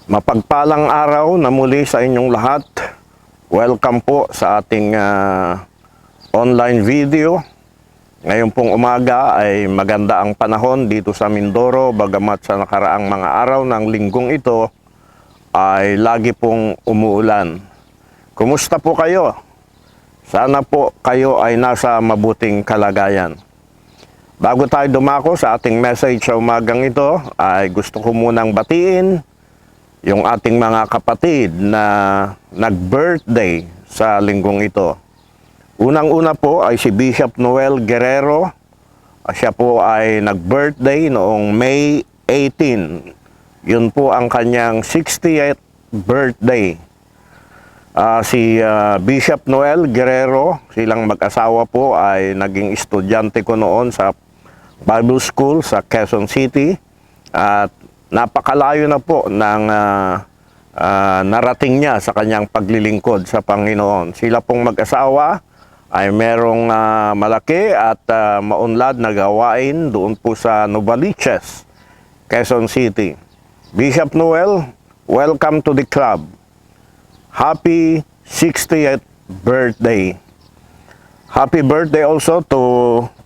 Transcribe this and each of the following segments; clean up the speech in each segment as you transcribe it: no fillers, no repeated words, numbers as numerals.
Mapagpalang araw na muli sa inyong lahat. Welcome po sa ating online video. Ngayon pong umaga ay maganda ang panahon dito sa Mindoro, bagamat sa nakaraang mga araw ng linggong ito ay lagi pong umuulan. Kumusta po kayo? Sana po kayo ay nasa mabuting kalagayan. Bago tayo dumako sa ating message sa umagang ito, ay gusto ko munang batiin yung ating mga kapatid na nag-birthday sa linggong ito. Unang-una po ay si Bishop Noel Guerrero. Siya po ay nag-birthday noong May 18. Yun po ang kanyang 60th birthday. Si Bishop Noel Guerrero, silang mag-asawa po ay naging estudyante ko noon sa Bible School sa Quezon City. At napakalayo na po ng narating niya sa kanyang paglilingkod sa Panginoon. Sila pong mag-asawa ay merong malaki at maunlad na gawain doon po sa Novaliches, Quezon City. Bishop Noel, welcome to the club. Happy 60th birthday. Happy birthday also to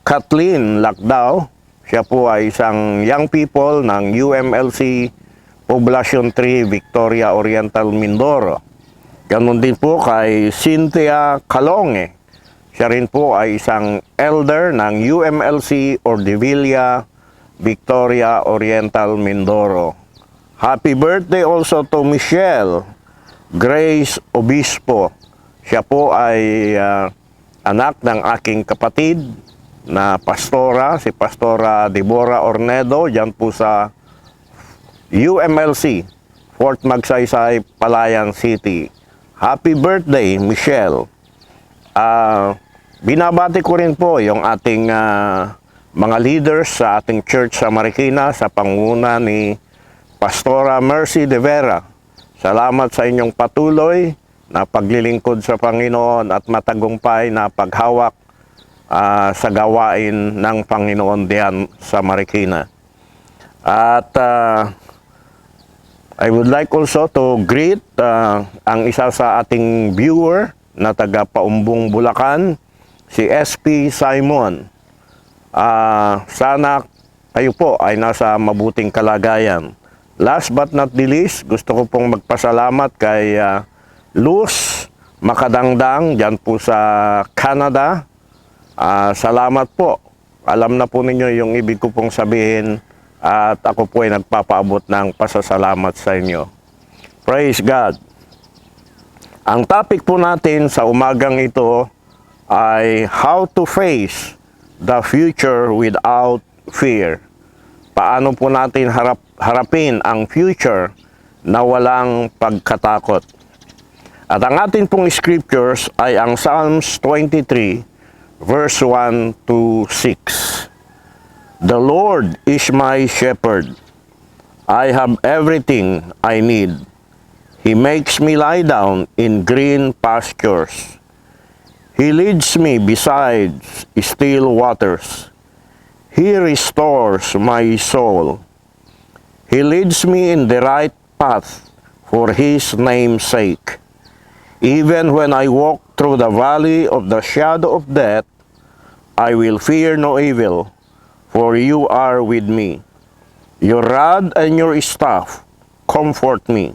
Kathleen Lacdao. Siya po ay isang young people ng UMLC Poblacion 3, Victoria Oriental, Mindoro. Ganon din po kay Cynthia Calonge. Siya rin po ay isang elder ng UMLC Ordevilla, Victoria Oriental, Mindoro. Happy birthday also to Michelle Grace Obispo. Siya po ay anak ng aking kapatid na pastora, si Pastora Deborah Ornedo, dyan po sa UMLC, Fort Magsaysay, Palayan City. Happy birthday, Michelle. Binabati ko rin po yung ating mga leaders sa ating church sa Marikina sa pangunguna ni Pastora Mercy De Vera. Salamat sa inyong patuloy na paglilingkod sa Panginoon at matagumpay na paghawak sa gawain ng Panginoon diyan sa Marikina. At I would like also to greet ang isa sa ating viewer na taga Paumbong, Bulacan, si SP Simon. Sana kayo po ay nasa mabuting kalagayan. Last but not the least, gusto ko pong magpasalamat kay Luz Makadangdang dyan po sa Canada. Salamat po. Alam na po ninyo yung ibig ko pong sabihin at ako po ay nagpapaabot ng pasasalamat sa inyo. Praise God. Ang topic po natin sa umagang ito ay how to face the future without fear. Paano po natin harapin ang future na walang pagkatakot. At ang atin pong scriptures ay ang Psalms 23 verse 1 to 6. The Lord is my shepherd. I have everything I need. He makes me lie down in green pastures. He leads me beside still waters. He restores my soul. He leads me in the right path for His name's sake. Even when I walk through the valley of the shadow of death, I will fear no evil, for you are with me. Your rod and your staff comfort me.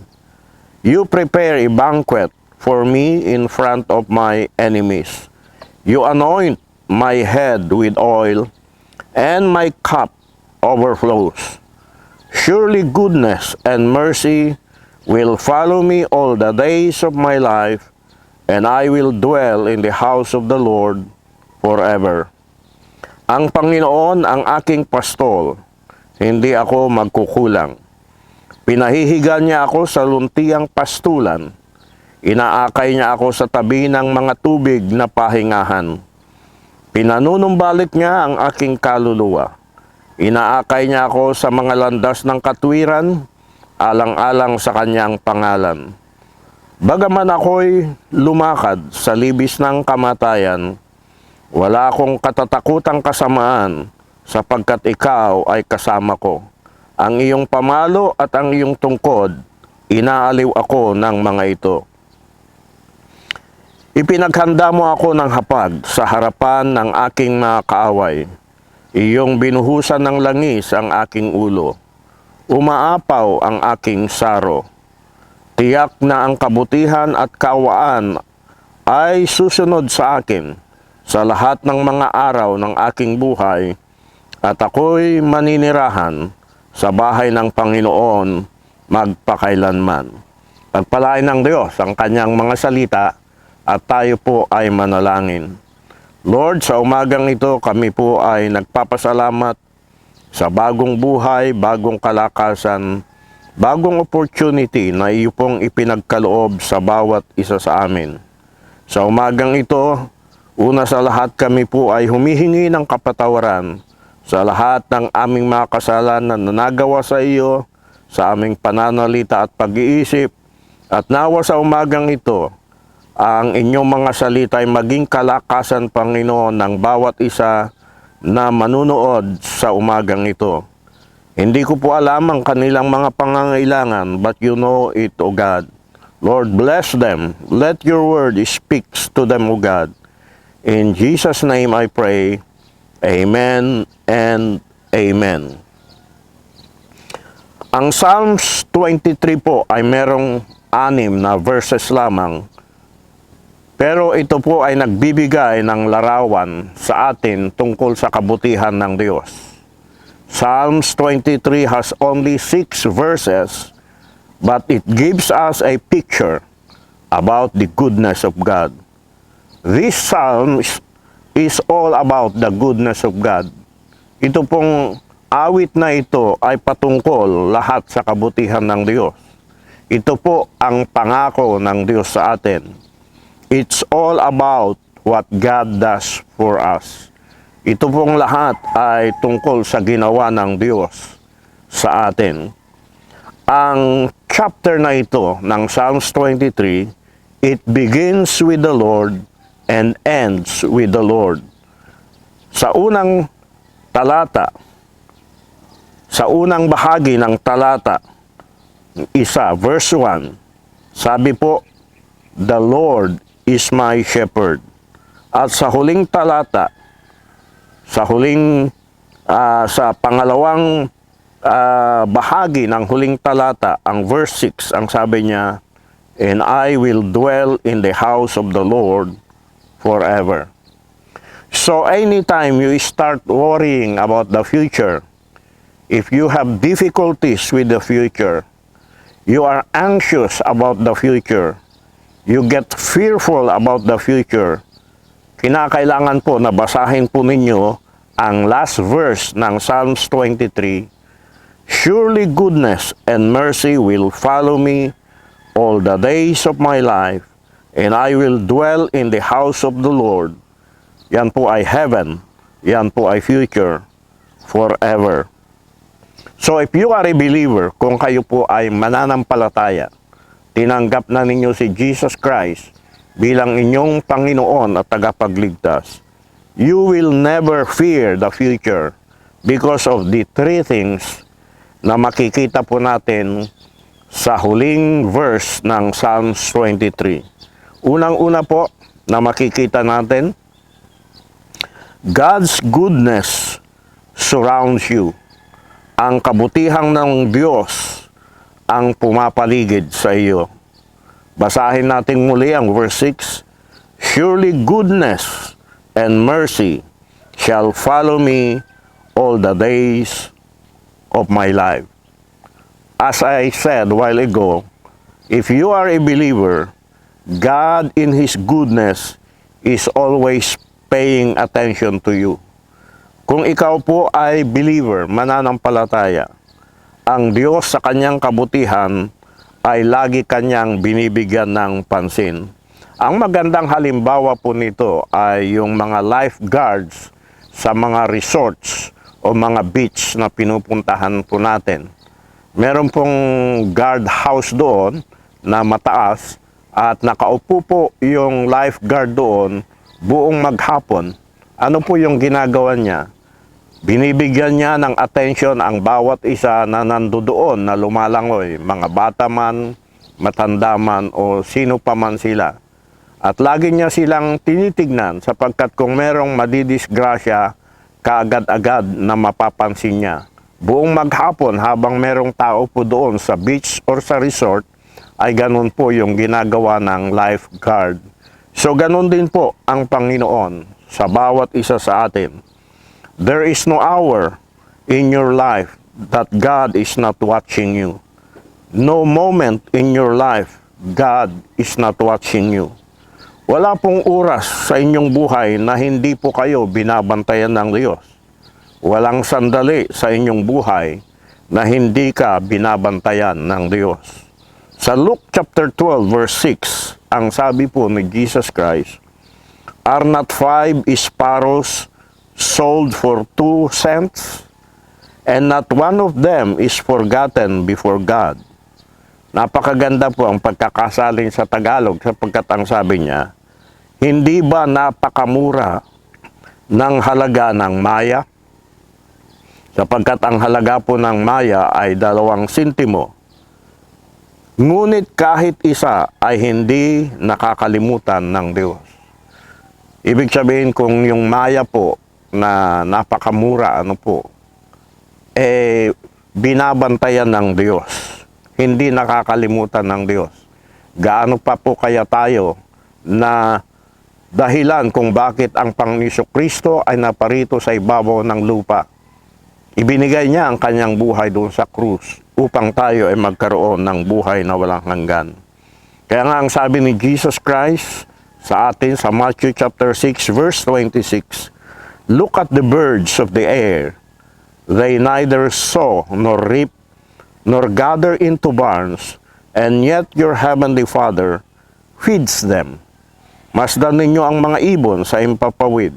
You prepare a banquet for me in front of my enemies. You anoint my head with oil, and my cup overflows. Surely goodness and mercy will follow me all the days of my life, and I will dwell in the house of the Lord forever. Ang Panginoon ang aking pastol, hindi ako magkukulang. Pinahihiga niya ako sa luntiang pastulan. Inaakay niya ako sa tabi ng mga tubig na pahingahan. Pinanunumbalik niya ang aking kaluluwa. Inaakay niya ako sa mga landas ng katwiran, alang-alang sa kanyang pangalan. Bagaman ako'y lumakad sa libis ng kamatayan, wala akong katatakutang kasamaan sapagkat ikaw ay kasama ko. Ang iyong pamalo at ang iyong tungkod inaaliw ako ng mga ito. Ipinaghanda mo ako ng hapag sa harapan ng aking mga kaaway. Iyong binuhusan ng langis ang aking ulo. Umaapaw ang aking saro. Tiyak na ang kabutihan at kaawaan ay susunod sa akin sa lahat ng mga araw ng aking buhay, at ako'y maninirahan sa bahay ng Panginoon magpakailanman. Pagpalain ng Diyos ang kanyang mga salita, at tayo po ay manalangin. Lord, sa umagang ito kami po ay nagpapasalamat sa bagong buhay, bagong kalakasan, bagong opportunity na iyo pong ipinagkaloob sa bawat isa sa amin. Sa umagang ito, una sa lahat kami po ay humihingi ng kapatawaran sa lahat ng aming mga kasalanan na nagawa sa iyo, sa aming pananalita at pag-iisip, at nawa sa umagang ito, ang inyong mga salita ay maging kalakasan, Panginoon, ng bawat isa na manunood sa umagang ito. Hindi ko po alam ang kanilang mga pangangailangan, but you know it, O God. Lord, bless them. Let your word speak to them, O God. In Jesus' name I pray. Amen and amen. Ang Psalms 23 po ay merong 6 na verses lamang. Pero ito po ay nagbibigay ng larawan sa atin tungkol sa kabutihan ng Diyos. Psalms 23 has only 6 verses, but it gives us a picture about the goodness of God. This psalm is all about the goodness of God. Ito pong awit na ito ay patungkol lahat sa kabutihan ng Diyos. Ito po ang pangako ng Diyos sa atin. It's all about what God does for us. Ito pong lahat ay tungkol sa ginawa ng Diyos sa atin. Ang chapter na ito ng Psalms 23, it begins with the Lord and ends with the Lord. Sa unang talata, sa unang bahagi ng talata, verse 1, sabi po, the Lord is my shepherd. At sa huling talata, sa pangalawang bahagi ng huling talata, ang verse 6, ang sabi niya, and I will dwell in the house of the Lord forever. So anytime you start worrying about the future, if you have difficulties with the future, you are anxious about the future, you get fearful about the future, kinakailangan po na basahin po ninyo ang last verse ng Psalms 23. Surely goodness and mercy will follow me all the days of my life, and I will dwell in the house of the Lord. Yan po ay heaven, yan po ay future, forever. So if you are a believer, kung kayo po ay mananampalataya, tinanggap na ninyo si Jesus Christ bilang inyong Panginoon at tagapagligtas, you will never fear the future because of the 3 things na makikita po natin sa huling verse ng Psalms 23. Unang-una po na makikita natin, God's goodness surrounds you. Ang kabutihang ng Diyos ang pumapaligid sa iyo. Basahin natin muli ang verse 6. Surely goodness and mercy shall follow me all the days of my life. As I said a while ago, if you are a believer, God in His goodness is always paying attention to you. Kung ikaw po ay believer, mananampalataya, ang Diyos sa kanyang kabutihan ay lagi kanyang binibigyan ng pansin. Ang magandang halimbawa po nito ay yung mga lifeguards sa mga resorts o mga beach na pinupuntahan po natin. Meron pong guard house doon na mataas at nakaupo po yung lifeguard doon buong maghapon. Ano po yung ginagawa niya? Binibigyan niya ng atensyon ang bawat isa na nandoon na lumalangoy, mga bata man, matanda man o sino pa man sila. At lagi niya silang tinitignan sapagkat kung merong madidisgrasya, kaagad-agad na mapapansin niya. Buong maghapon habang merong tao po doon sa beach or sa resort, ay ganun po yung ginagawa ng lifeguard. So ganun din po ang Panginoon sa bawat isa sa atin. There is no hour in your life that God is not watching you. No moment in your life God is not watching you. Wala pong oras sa inyong buhay na hindi po kayo binabantayan ng Diyos. Walang sandali sa inyong buhay na hindi ka binabantayan ng Diyos. Sa Luke chapter 12 verse 6, ang sabi po ni Jesus Christ, "Are not 5 sparrows sold for 2 cents? And not one of them is forgotten before God." Napakaganda po ang pagkakasalin sa Tagalog sapagkat ang sabi niya, hindi ba napakamura ng halaga ng maya? Sapagkat ang halaga po ng maya ay 2 sentimo. Ngunit kahit isa ay hindi nakakalimutan ng Diyos. Ibig sabihin kung yung maya po na napakamura, binabantayan ng Diyos. Hindi nakakalimutan ng Diyos. Gaano pa po kaya tayo na dahilan kung bakit ang Panginoon Kristo ay naparito sa ibabaw ng lupa. Ibinigay niya ang kanyang buhay doon sa krus upang tayo ay magkaroon ng buhay na walang hanggan. Kaya nga ang sabi ni Jesus Christ sa atin sa Matthew chapter 6 verse 26, "Look at the birds of the air. They neither sow nor reap nor gather into barns, and yet your heavenly Father feeds them. Masdan ninyo ang mga ibon sa impapawid.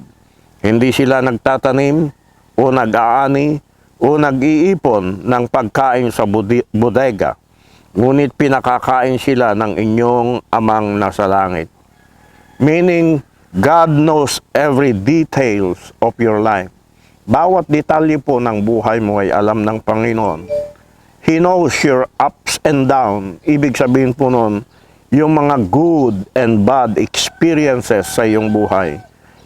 Hindi sila nagtatanim o nag-aani o nag-iipon ng pagkain sa bodega, ngunit pinakakain sila ng inyong amang nasa langit." Meaning, God knows every details of your life. Bawat detalye po ng buhay mo ay alam ng Panginoon. He knows your ups and downs. Ibig sabihin po nun, yung mga good and bad experiences sa iyong buhay.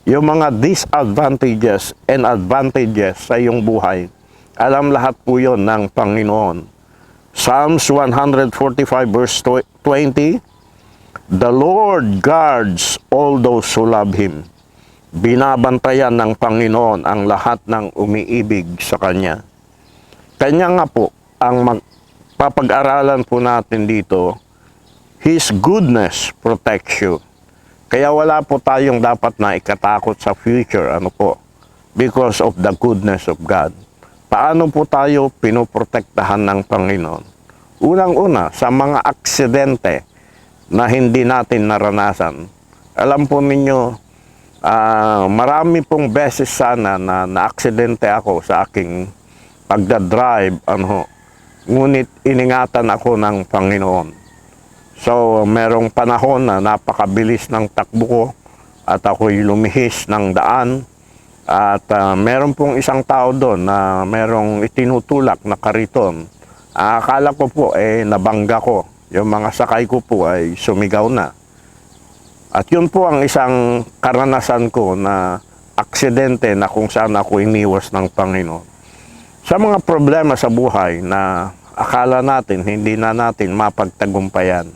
Yung mga disadvantages and advantages sa iyong buhay. Alam lahat po yun ng Panginoon. Psalms 145 verse 20, "The Lord guards all those who love Him." Binabantayan ng Panginoon ang lahat ng umiibig sa Kanya. Kanya nga po, ang papag-aralan po natin dito, His goodness protects you. Kaya wala po tayong dapat na ikatakot sa future, because of the goodness of God. Paano po tayo pinoprotektahan ng Panginoon? Unang-una, sa mga aksidente na hindi natin naranasan. Alam po ninyo, marami pong beses sana na naaksidente ako sa aking pagdadrive, ngunit iningatan ako ng Panginoon. So, merong panahon na napakabilis ng takbo ko at ako'y lumihis ng daan. At meron pong isang tao doon na merong itinutulak na kariton. Akala ko po, nabangga ko. Yung mga sakay ko po ay sumigaw na. At yun po ang isang karanasan ko na aksidente na kung saan ako iniwas ng Panginoon. Sa mga problema sa buhay na akala natin hindi na natin mapagtagumpayan.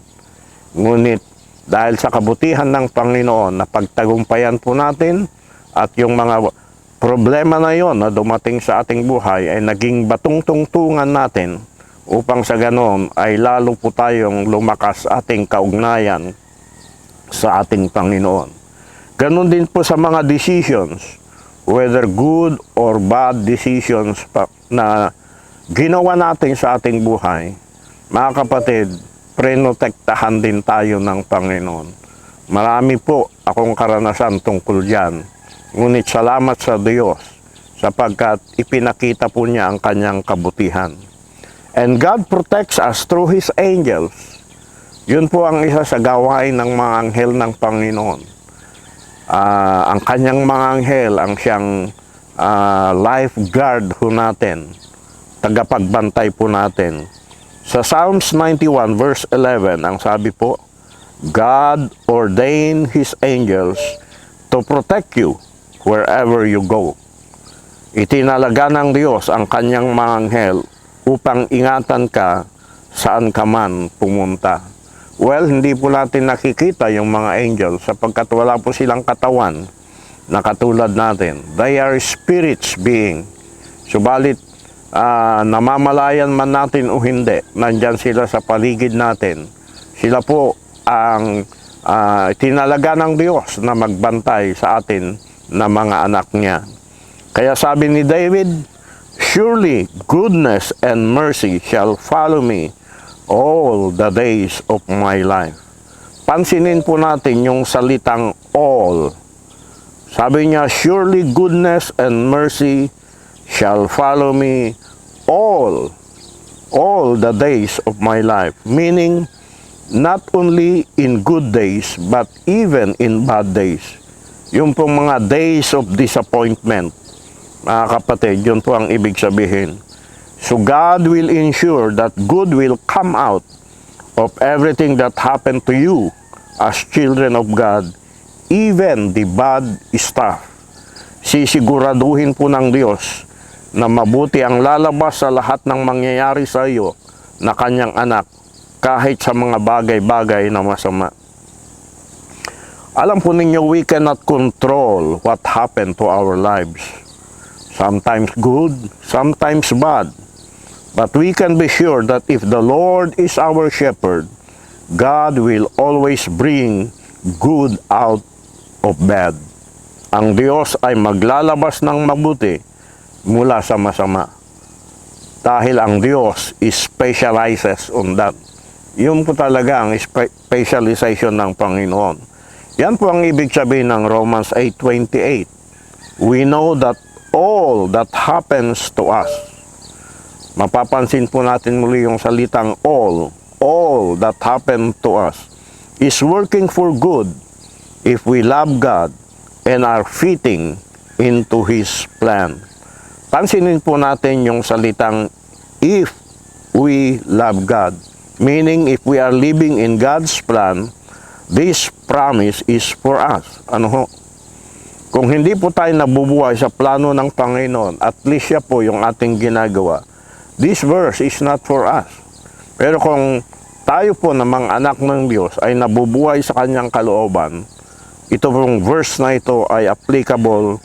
Ngunit dahil sa kabutihan ng Panginoon na pagtagumpayan po natin at yung mga problema na yon na dumating sa ating buhay ay naging batong-tungtungan natin upang sa ganon ay lalo po tayong lumakas ating kaugnayan sa ating Panginoon. Ganon din po sa mga decisions, whether good or bad decisions na ginawa natin sa ating buhay. Mga kapatid, prenotektahan din tayo ng Panginoon. Marami po akong karanasan tungkol dyan. Ngunit salamat sa Diyos sapagkat ipinakita po niya ang kanyang kabutihan. And God protects us through His angels. Yun po ang isa sa gawain ng mga anghel ng Panginoon. Ang kanyang mga anghel ang siyang lifeguard ho natin, tagapagbantay po natin. Sa Psalms 91 verse 11, ang sabi po, God ordained His angels to protect you wherever you go. Itinalaga ng Diyos ang kanyang mga anghel upang ingatan ka saan ka man pumunta. Well, hindi po natin nakikita yung mga angels sapagkat wala po silang katawan na katulad natin. They are spirits being. Subalit, namamalayan man natin o hindi, nandyan sila sa paligid natin. Sila po ang tinalaga ng Diyos na magbantay sa atin na mga anak niya. Kaya sabi ni David, surely goodness and mercy shall follow me all the days of my life. Pansinin po natin yung salitang all. Sabi niya, surely goodness and mercy shall follow me all the days of my life. Meaning, not only in good days, but even in bad days. Yung pong mga days of disappointment, mga kapatid, yun po ang ibig sabihin. So God will ensure that good will come out of everything that happened to you as children of God, even the bad stuff. Sisiguraduhin po ng Diyos na mabuti ang lalabas sa lahat ng mangyayari sa iyo na kanyang anak, kahit sa mga bagay-bagay na masama. Alam po ninyo, we cannot control what happened to our lives. Sometimes good, sometimes bad. But we can be sure that if the Lord is our shepherd, God will always bring good out of bad. Ang Diyos ay maglalabas ng mabuti mula sa masama. Dahil ang Diyos specializes on that. Yun po talaga ang specialization ng Panginoon. Yan po ang ibig sabihin ng Romans 8:28. We know that all that happens to us. Mapapansin po natin muli yung salitang all that happened to us is working for good if we love God and are fitting into His plan. Pansinin po natin yung salitang if we love God. Meaning, if we are living in God's plan, this promise is for us. Ano ho? Kung hindi po tayo nabubuhay sa plano ng Panginoon, at least siya po yung ating ginagawa, this verse is not for us. Pero kung tayo po na mga anak ng Diyos ay nabubuhay sa kanyang kalooban, ito pong verse na ito ay applicable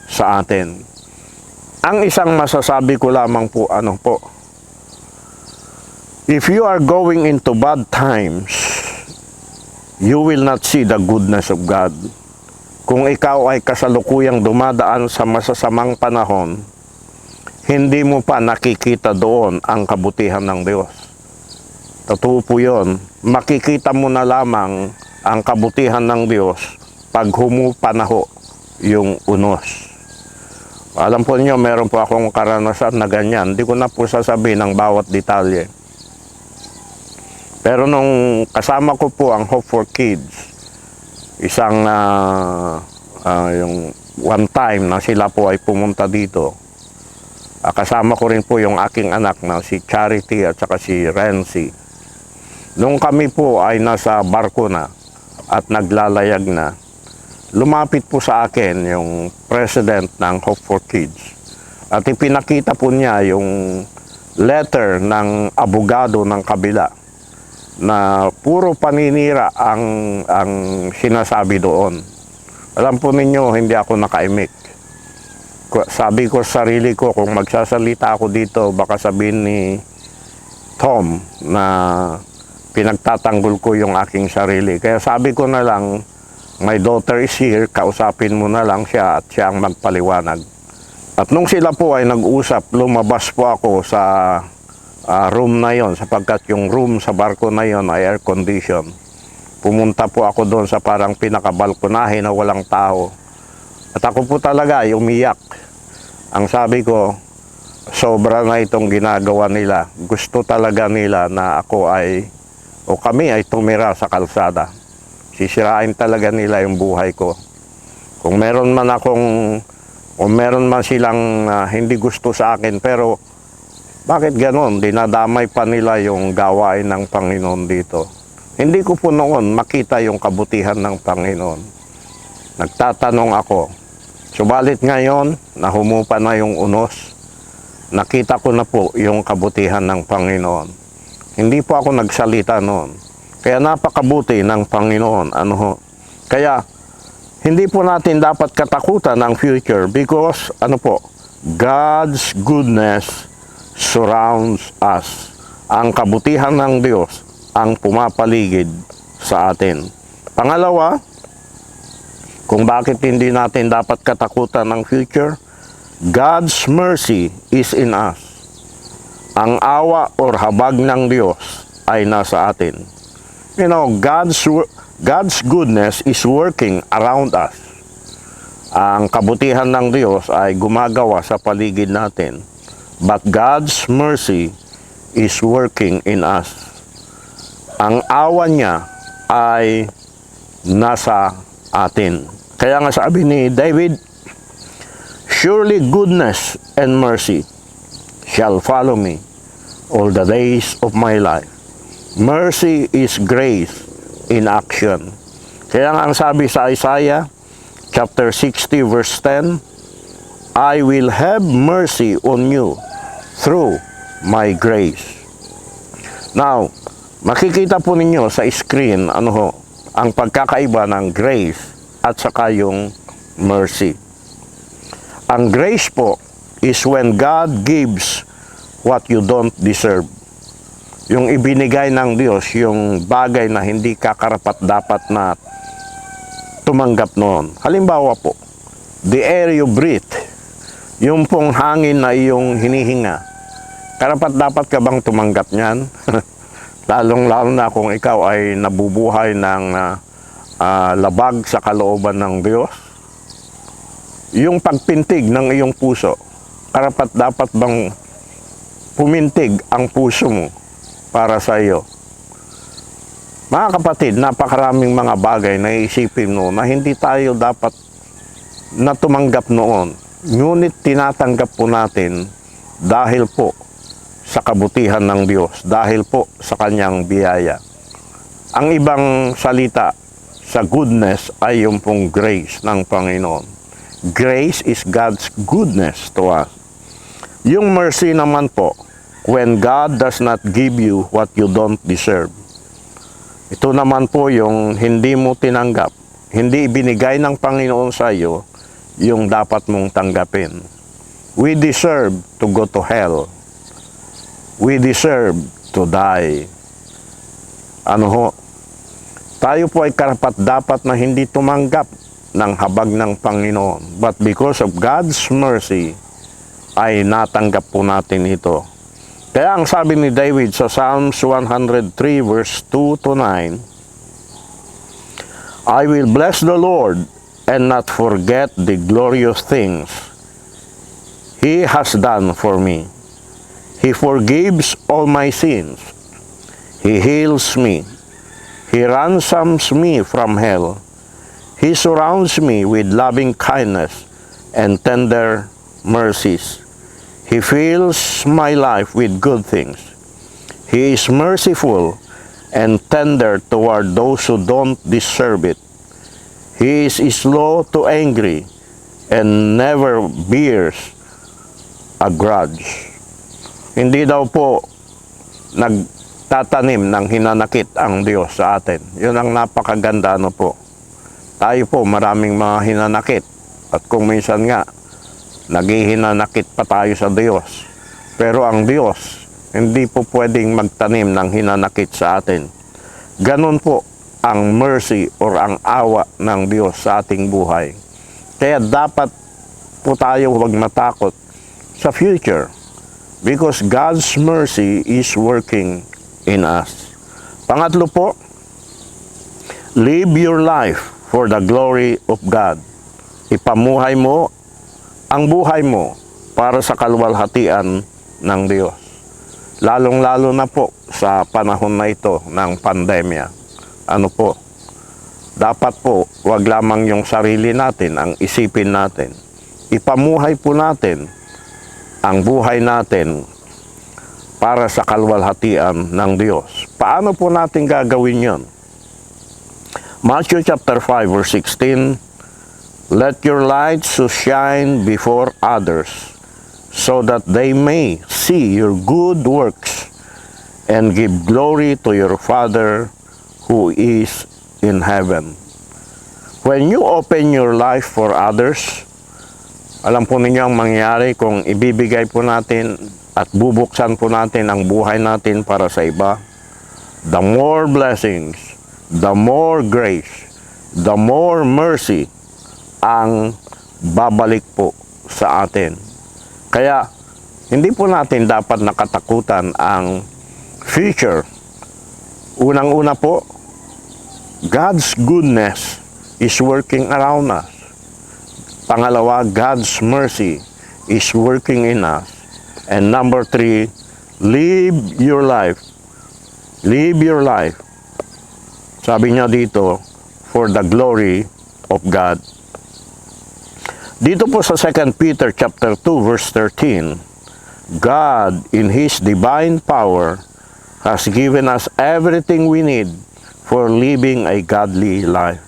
sa atin. Ang isang masasabi ko lamang po, if you are going into bad times, you will not see the goodness of God. Kung ikaw ay kasalukuyang dumadaan sa masasamang panahon, hindi mo pa nakikita doon ang kabutihan ng Diyos. Totoo po yun. Makikita mo na lamang ang kabutihan ng Diyos pag humupa na ho yung unos. Alam po niyo, meron po akong karanasan na ganyan. Hindi ko na po sasabihin ang bawat detalye. Pero nung kasama ko po ang Hope for Kids, isang yung one time na sila po ay pumunta dito, kasama ko rin po yung aking anak na si Charity at saka si Renzi. Nung kami po ay nasa barko na at naglalayag na, lumapit po sa akin yung president ng Hope for Kids at ipinakita po niya yung letter ng abogado ng kabila na puro paninira ang sinasabi doon. Alam po ninyo, hindi ako nakaimik. Sabi ko sa sarili ko, kung magsasalita ako dito, baka sabihin ni Tom na pinagtatanggol ko yung aking sarili. Kaya sabi ko na lang, my daughter is here, kausapin mo na lang siya at siya ang magpaliwanag. At nung sila po ay nag-usap, lumabas po ako sa room na yon sapagkat yung room sa barko na yon ay air condition. Pumunta po ako doon sa parang pinakabalkonahe na walang tao. At ako po talaga ay umiyak. Ang sabi ko, sobra na itong ginagawa nila. Gusto talaga nila na ako ay, o kami ay tumira sa kalsada. Sisirain talaga nila yung buhay ko. Kung meron man akong o meron man silang hindi gusto sa akin, pero bakit ganon? Dinadamay pa nila yung gawain ng Panginoon dito. Hindi ko po noon makita yung kabutihan ng Panginoon. Nagtatanong ako. Subalit ngayon, nahumupa na yung unos. Nakita ko na po yung kabutihan ng Panginoon. Hindi po ako nagsalita noon. Kaya napakabuti ng Panginoon. Kaya hindi po natin dapat katakutan ng future because God's goodness surrounds us. Ang kabutihan ng Diyos ang pumapaligid sa atin. Pangalawa, kung bakit hindi natin dapat katakutan ng future, God's mercy is in us. Ang awa or habag ng Diyos ay nasa atin. God's goodness is working around us. Ang kabutihan ng Diyos ay gumagawa sa paligid natin. But God's mercy is working in us. Ang awa niya ay nasa atin. Kaya nga sabi ni David, surely goodness and mercy shall follow me all the days of my life. Mercy is grace in action. Kaya nga ang sabi sa Isaiah chapter 60 verse 10, I will have mercy on you through my grace. Now, makikita po ninyo sa screen ang pagkakaiba ng grace at saka yung mercy. Ang grace po is when God gives what you don't deserve. Yung ibinigay ng Diyos, yung bagay na hindi ka karapat-dapat na tumanggap noon. Halimbawa po, the air you breathe, yung pong hangin na iyong hinihinga, karapat-dapat ka bang tumanggap niyan? Lalong-lalo na kung ikaw ay nabubuhay ng labag sa kalooban ng Diyos. Yung pagpintig ng iyong puso, karapat-dapat bang pumintig ang puso mo para sa iyo? Mga kapatid, napakaraming mga bagay na iisipin mo na hindi tayo dapat na tumanggap noon. Ngunit tinatanggap po natin dahil po sa kabutihan ng Diyos, dahil po sa kanyang biyaya. Ang ibang salita sa goodness ay yung pong grace ng Panginoon. Grace is God's goodness to us. Yung mercy naman po, when God does not give you what you don't deserve. Ito naman po yung hindi mo tinanggap, hindi ibinigay ng Panginoon sa iyo yung dapat mong tanggapin. We deserve to go to hell. We deserve to die. Tayo po ay karapat-dapat na hindi tumanggap ng habag ng Panginoon. But because of God's mercy, ay natanggap po natin ito. Kaya ang sabi ni David sa Psalms 103 verse 2 to 9, I will bless the Lord and not forget the glorious things He has done for me. He forgives all my sins. He heals me. He ransoms me from hell. He surrounds me with loving kindness and tender mercies. He fills my life with good things. He is merciful and tender toward those who don't deserve it. He is slow to angry and never bears a grudge. Hindi daw po nagtatanim ng hinanakit ang Diyos sa atin. Yun ang napakaganda po. Tayo po maraming mga hinanakit. At kung minsan nga, naghihinanakit pa tayo sa Diyos. Pero ang Diyos, hindi po pwedeng magtanim ng hinanakit sa atin. Ganon po ang mercy or ang awa ng Diyos sa ating buhay. Kaya dapat po tayo huwag matakot sa future. Because God's mercy is working in us. Pangatlo po, live your life for the glory of God. Ipamuhay mo ang buhay mo para sa kaluwalhatian ng Diyos. Lalong-lalo na po sa panahon na ito ng pandemya. Dapat po, wag lamang yung sarili natin ang isipin natin. ipamuhay po natin ang buhay natin para sa kalwalhatian ng Diyos. Paano po natin gagawin yon? Matthew chapter 5 verse 16, "Let your light so shine before others, so that they may see your good works and give glory to your Father who is in heaven." When you open your life for others, alam po ninyo ang mangyayari kung ibibigay po natin at bubuksan po natin ang buhay natin para sa iba. The more blessings, the more grace, the more mercy ang babalik po sa atin. Kaya, hindi po natin dapat nakatakutan ang future. Unang-una po, God's goodness is working around us. Pangalawa, God's mercy is working in us. And number 3, live your life. Live your life. Sabi niya dito, for the glory of God. Dito po sa 2 Peter chapter 2 verse 13, God in His divine power has given us everything we need for living a godly life.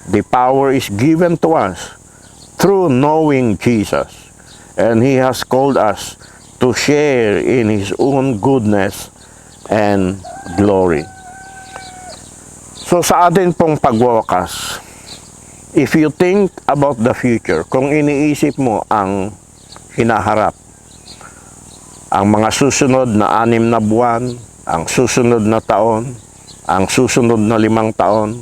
The power is given to us through knowing Jesus, and He has called us to share in His own goodness and glory. So sa atin pong pagwawakas, if you think about the future, kung iniisip mo ang hinaharap, ang mga susunod na 6 na buwan, ang susunod na taon, ang susunod na 5 taon,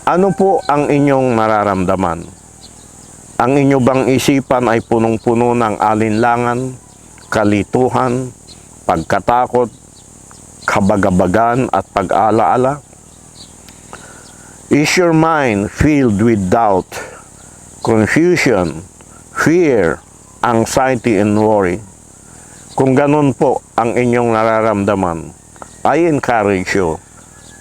ano po ang inyong nararamdaman? Ang inyo bang isipan ay punong-puno ng alinlangan, kalituhan, pagkatakot, kabagabagan at pag-alaala? Is your mind filled with doubt, confusion, fear, anxiety, and worry? Kung ganun po ang inyong nararamdaman, I encourage you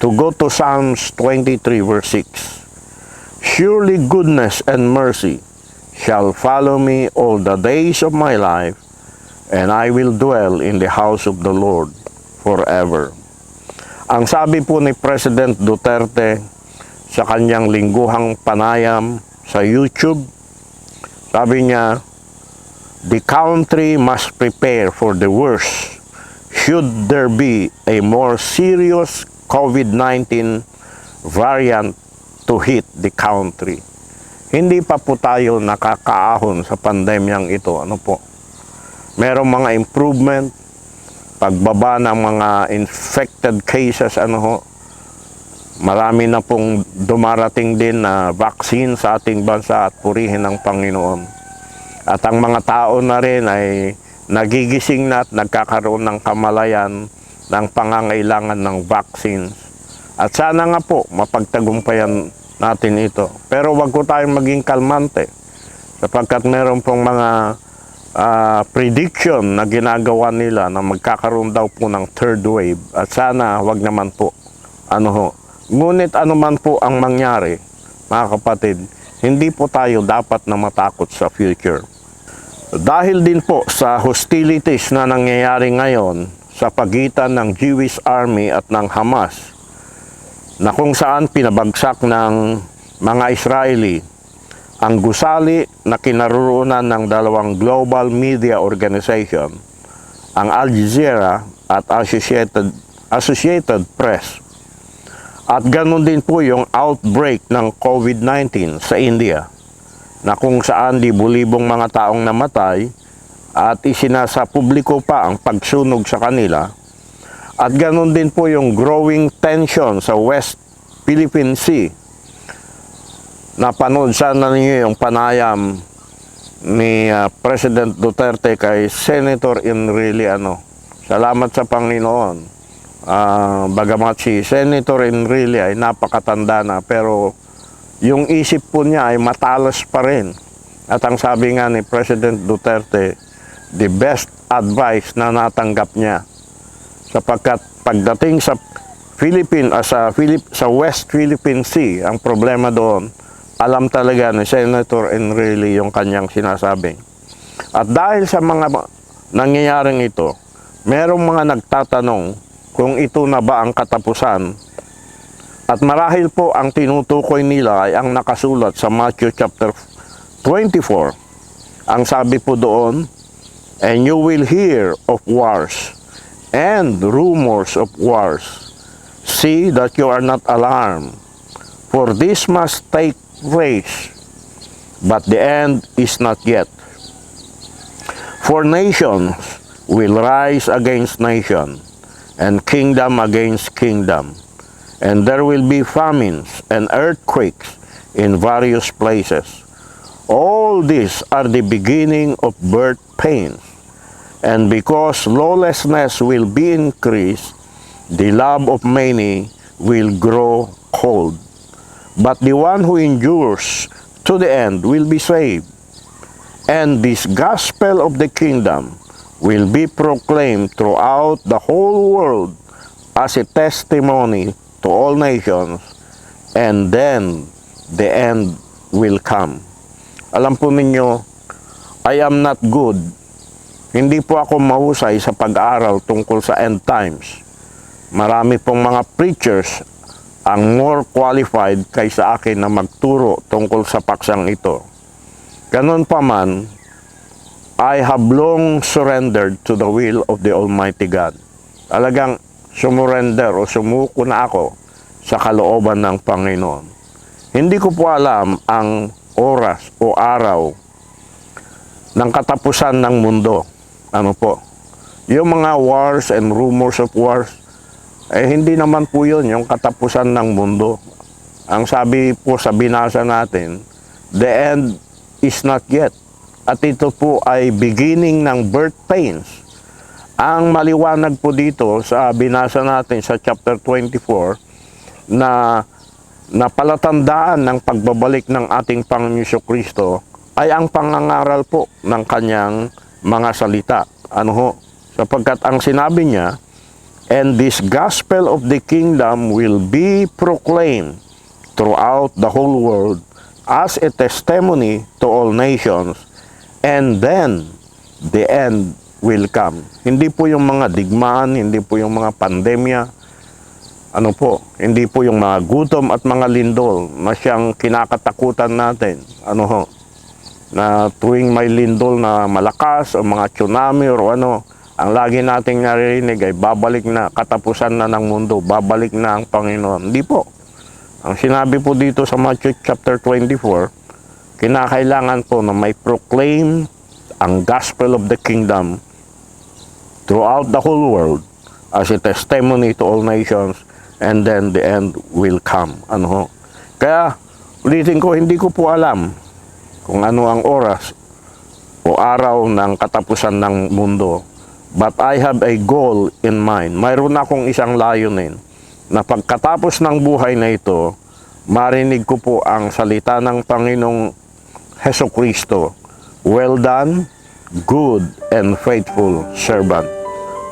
to go to Psalms 23 verse 6. Surely goodness and mercy shall follow me all the days of my life, and I will dwell in the house of the Lord forever. Ang sabi po ni President Duterte sa kanyang lingguhang panayam sa YouTube, sabi niya, the country must prepare for the worst should there be a more serious COVID-19 variant to hit the country. Hindi pa po tayo nakakaahon sa pandemyang ito. Ano po? Merong mga improvement, pagbaba ng mga infected cases, ano ho. Marami na pong dumarating din na vaccine sa ating bansa at purihin ng Panginoon. At ang mga tao na rin ay nagigising na at nagkakaroon ng kamalayan ng pangangailangan ng vaccines. At sana nga po, mapagtagumpayan natin ito. Pero wag ko tayong maging kalmante, sapagkat meron pong mga prediction na ginagawa nila na magkakaroon daw po ng third wave. At sana wag naman po. Ano ho? Ngunit ano man po ang mangyari, mga kapatid, hindi po tayo dapat na matakot sa future. Dahil din po sa hostilities na nangyayari ngayon sa pagitan ng Jewish Army at ng Hamas, na kung saan pinabagsak ng mga Israeli ang gusali na kinaroroonan ng dalawang global media organization, ang Al Jazeera at Associated Press. At ganun din po yung outbreak ng COVID-19 sa India, na kung saan libo-libong mga taong namatay at isinasa publiko pa ang pagsunog sa kanila. At ganun din po yung growing tension sa West Philippine Sea. Napanood sana ninyo yung panayam ni President Duterte kay Senator Enrile. Salamat sa Panginoon. Bagamat si Senator Enrile ay napakatanda na, pero yung isip po niya ay matalas pa rin. At ang sabi nga ni President Duterte, the best advice na natanggap niya, sapagkat pagdating sa sa West Philippine Sea, ang problema doon, alam talaga ni Senator Enrile yung kanyang sinasabi. At dahil sa mga nangyayaring ito, merong mga nagtatanong kung ito na ba ang katapusan. At marahil po ang tinutukoy nila ay ang nakasulat sa Matthew chapter 24. Ang sabi po doon, "And you will hear of wars and rumors of wars. See that you are not alarmed, for this must take place, but the end is not yet. For nations will rise against nation, and kingdom against kingdom, and there will be famines and earthquakes in various places. All these are the beginning of birth pains, and because lawlessness will be increased, the love of many will grow cold. But the one who endures to the end will be saved. And this gospel of the kingdom will be proclaimed throughout the whole world as a testimony to all nations, and then the end will come." Alam po ninyo, I am not good. Hindi po ako mahusay sa pag-aaral tungkol sa end times. Marami pong mga preachers ang more qualified kaysa akin na magturo tungkol sa paksang ito. Ganun pa man, I have long surrendered to the will of the Almighty God. Talagang sumurrender o sumuko na ako sa kalooban ng Panginoon. Hindi ko po alam ang oras o araw ng katapusan ng mundo. Ano po? Yung mga wars and rumors of wars, hindi naman po yun yung katapusan ng mundo. Ang sabi po sa binasa natin, the end is not yet. At ito po ay beginning ng birth pains. Ang maliwanag po dito sa binasa natin sa chapter 24 na palatandaan ng pagbabalik ng ating Panginoon Jesucristo ay ang pangangaral po ng kanyang mga salita. Ano ho? Sapagkat ang sinabi niya, "And this gospel of the kingdom will be proclaimed throughout the whole world as a testimony to all nations, and then the end will come." Hindi po yung mga digmaan, hindi po yung mga pandemya, ano po, hindi po yung mga gutom at mga lindol na siyang kinakatakutan natin. Ano ho? Na tuwing may lindol na malakas o mga tsunami o ano, ang lagi nating naririnig ay babalik na, katapusan na ng mundo, babalik na ang Panginoon. Hindi po. Ang sinabi po dito sa Matthew chapter 24, kinakailangan po na may proclaim ang gospel of the kingdom throughout the whole world as a testimony to all nations, and then the end will come. Ano ho? Kaya, ulitin ko, hindi ko po alam kung ano ang oras o araw ng katapusan ng mundo. But I have a goal in mind. Mayroon akong isang layunin na pagkatapos ng buhay na ito, marinig ko po ang salita ng Panginoong Hesukristo. "Well done, good and faithful servant."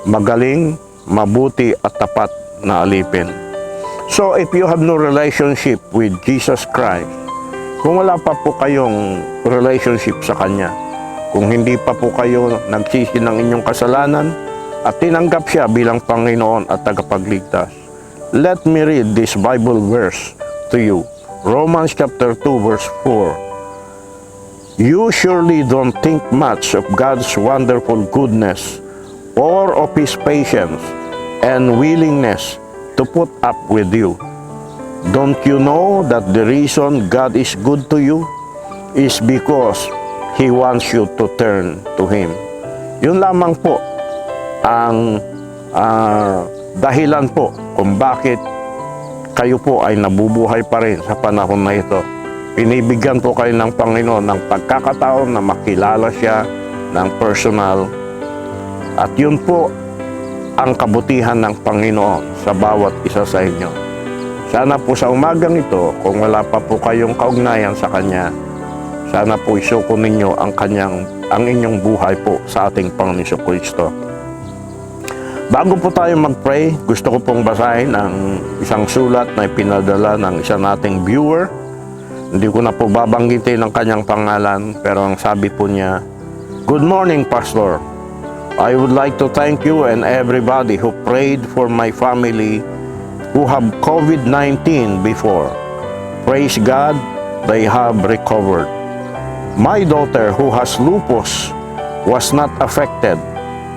Magaling, mabuti at tapat na alipin. So if you have no relationship with Jesus Christ, kung wala pa po kayong relationship sa Kanya, kung hindi pa po kayo nagsisi ng inyong kasalanan at tinanggap siya bilang Panginoon at tagapagligtas, let me read this Bible verse to you. Romans chapter 2 verse 4. "You surely don't think much of God's wonderful goodness or of His patience and willingness to put up with you. Don't you know that the reason God is good to you is because He wants you to turn to Him?" Yun lamang po ang dahilan po kung bakit kayo po ay nabubuhay pa rin sa panahon na ito. Pinibigyan po kayo ng Panginoon ng pagkakataon na makilala siya ng personal. At yun po ang kabutihan ng Panginoon sa bawat isa sa inyo. Sana po sa umagang ito, kung wala pa po kayong kaugnayan sa Kanya, sana po isuko ninyo ang inyong buhay po sa ating Panginoon Jesucristo. Bago po tayo mag-pray, gusto ko pong basahin ang isang sulat na ipinadala ng isa nating viewer. Hindi ko na po babanggitin ang kanyang pangalan, pero ang sabi po niya, "Good morning, Pastor. I would like to thank you and everybody who prayed for my family who have COVID-19 before. Praise God, they have recovered. My daughter who has lupus was not affected,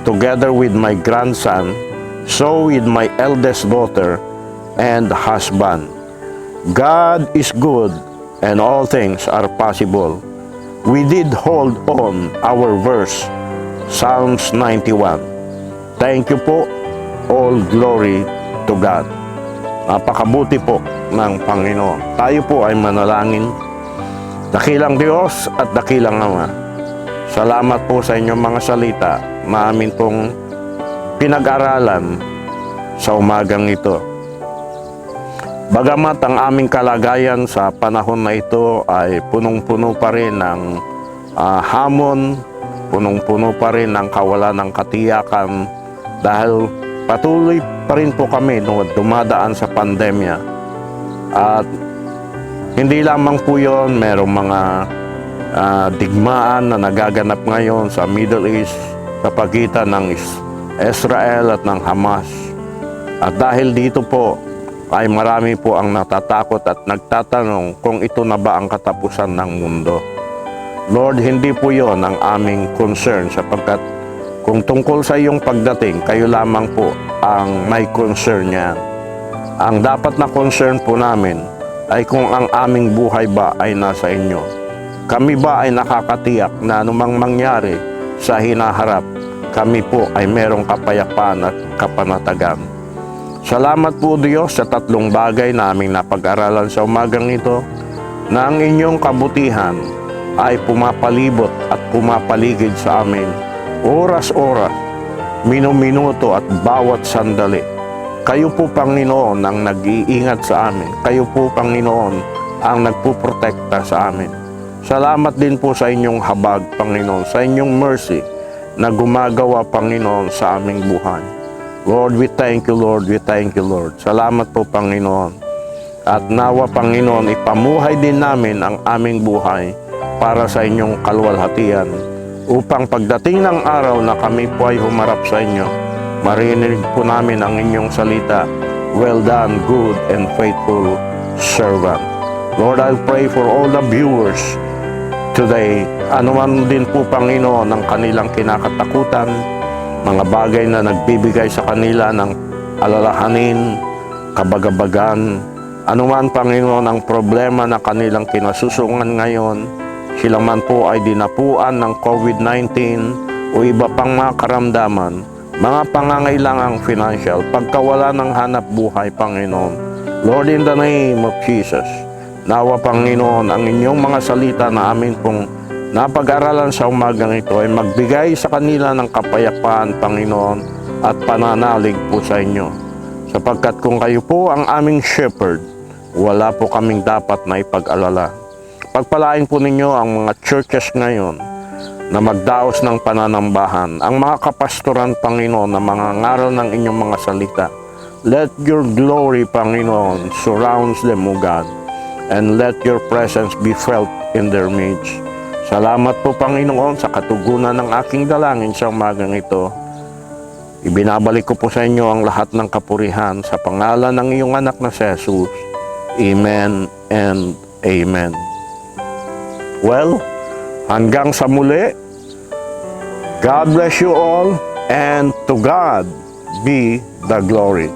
together with my grandson, so with my eldest daughter and husband. God is good and all things are possible. We did hold on our verse, Psalms 91. Thank you po. All glory to God." Napakabuti po ng Panginoon. Tayo po ay manalangin. Dakilang Diyos at dakilang Ama, salamat po sa inyong mga salita na amin pong pinag-aralan sa umagang ito. Bagamat ang aming kalagayan sa panahon na ito ay punong-puno pa rin ng hamon, punong-puno pa rin ng kawalan ng katiyakan dahil patuloy pa rin po kami dumadaan sa pandemya. At hindi lamang po yun, merong mga digmaan na nagaganap ngayon sa Middle East sa pagitan ng Israel at ng Hamas. At dahil dito po, ay marami po ang natatakot at nagtatanong kung ito na ba ang katapusan ng mundo. Lord, hindi po yon ang aming concern sapagkat kung tungkol sa iyong pagdating, kayo lamang po ang may concern niyan. Ang dapat na concern po namin ay kung ang aming buhay ba ay nasa inyo. Kami ba ay nakakatiyak na anumang mangyari sa hinaharap, kami po ay merong kapayapaan at kapanatagan. Salamat po Diyos sa tatlong bagay na aming napag-aralan sa umagang ito, na ang inyong kabutihan ay pumapalibot at pumapaligid sa amin oras-oras, minuminuto at bawat sandali. Kayo po Panginoon ang nag-iingat sa amin. Kayo po Panginoon ang nagpuprotekta sa amin. Salamat din po sa inyong habag Panginoon, sa inyong mercy na gumagawa Panginoon sa aming buhay. Lord, we thank you, Lord. We thank you, Lord. Salamat po, Panginoon. At nawa, Panginoon, ipamuhay din namin ang aming buhay para sa inyong kaluwalhatian upang pagdating ng araw na kami po ay humarap sa inyo, marinig po namin ang inyong salita, "Well done, good and faithful servant." Lord, I'll pray for all the viewers today. Anuman din po, Panginoon, ang kanilang kinakatakutan, mga bagay na nagbibigay sa kanila ng alalahanin, kabagabagan, anuman Panginoon ang problema na kanilang kinasusungan ngayon, sila man po ay dinapuan ng COVID-19 o iba pang mga karamdaman, mga pangangailangang financial, pagkawala ng hanap buhay Panginoon. Lord, in the name of Jesus, nawa Panginoon ang inyong mga salita na amin pong napag-aralan sa umagang ito ay magbigay sa kanila ng kapayapaan, Panginoon, at pananalig po sa inyo. Sapagkat kung kayo po ang aming shepherd, wala po kaming dapat na ipag-alala. Pagpalain po ninyo ang mga churches ngayon na magdaos ng pananambahan, ang mga kapastoran, Panginoon, na mga ngaral ng inyong mga salita. Let your glory, Panginoon, surrounds them, O God, and let your presence be felt in their midst. Salamat po Panginoon sa katugunan ng aking dalangin sa umagang ito. Ibinabalik ko po sa inyo ang lahat ng kapurihan sa pangalan ng iyong anak na si Jesus. Amen and Amen. Well, hanggang sa muli, God bless you all and to God be the glory.